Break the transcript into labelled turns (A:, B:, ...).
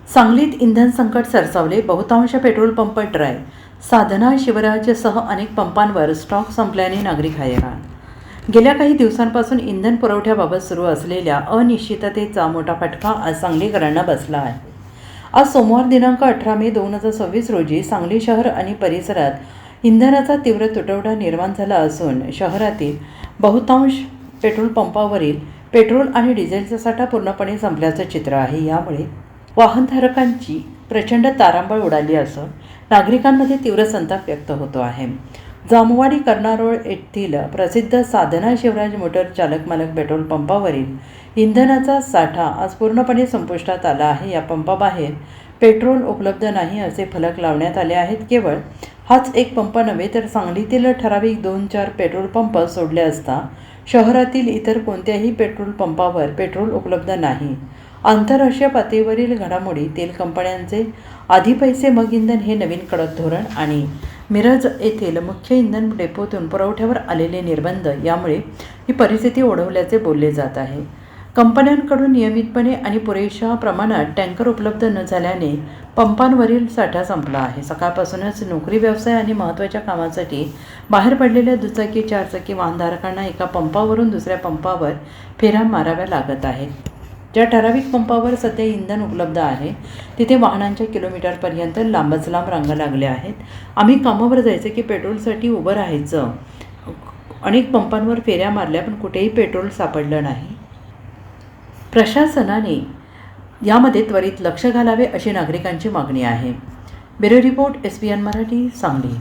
A: सांगलीत इंधन संकट सरसावले, बहुतांश पेट्रोल पंप ड्राय. साधना, शिवराजसह अनेक पंपांवर स्टॉक संपल्याने नागरिक हैराण. गेल्या काही दिवसांपासून इंधन पुरवठ्याबाबत सुरू असलेल्या अनिश्चिततेचा मोठा फटका आज सांगलीकरांना बसला आहे. आज सोमवार दिनांक 18 मे 2026 रोजी सांगली शहर आणि परिसरात इंधनाचा तीव्र तुटवडा निर्माण झाला असून शहरातील बहुतांश पेट्रोल पंपावरील पेट्रोल आणि डिझेलचा साठा पूर्णपणे संपल्याचं चित्र आहे. यामुळे वाहनधारकांची प्रचंड तारांबळ उडाली असून नागरिकांमध्ये तीव्र संताप व्यक्त होतो आहे. जामवाडी कर्णारोळ येथील प्रसिद्ध साधना शिवराज मोटर चालक मालक पेट्रोल पंपावरील इंधनाचा साठा आज पूर्णपणे संपुष्टात आला आहे. या पंपाबाहेर पेट्रोल उपलब्ध नाही असे फलक लावण्यात आले आहेत. केवळ हाच एक पंप नव्हे तर सांगलीतील ठराविक 2-4 पेट्रोल पंप सोडले असता शहरातील इतर कोणत्याही पेट्रोल पंपावर पेट्रोल उपलब्ध नाही. आंतरराष्ट्रीय पातळीवरील घडामोडी, तेल कंपन्यांचे आधी पैसे मग इंधन हे नवीन कडक धोरण आणि मिरज येथील मुख्य इंधन डेपोतून पुरवठ्यावर आलेले निर्बंध यामुळे ही परिस्थिती ओढवल्याचे बोलले जात आहे. कंपन्यांकडून नियमितपणे आणि पुरेशा प्रमाणात टँकर उपलब्ध न झाल्याने पंपांवरील साठा संपला आहे. सकाळपासूनच नोकरी, व्यवसाय आणि महत्त्वाच्या कामासाठी बाहेर पडलेल्या दुचाकी, चारचाकी वाहनधारकांना एका पंपावरून दुसऱ्या पंपावर फेऱ्या माराव्या लागत आहेत. ज्या ठराविक पंपावर सध्या इंधन उपलब्ध आहे तिथे वाहनांच्या किलोमीटरपर्यंत लांबच लांब रांगा लागल्या आहेत. आम्ही कामावर जायचं की पेट्रोलसाठी उभं राहायचं. अनेक पंपांवर फेऱ्या मारल्या पण कुठेही पेट्रोल सापडलं नाही. प्रशासनाने यामध्ये त्वरित लक्ष घालावे अशी नागरिकांची मागणी आहे. Bureau report, SBN Marathi, Sangli.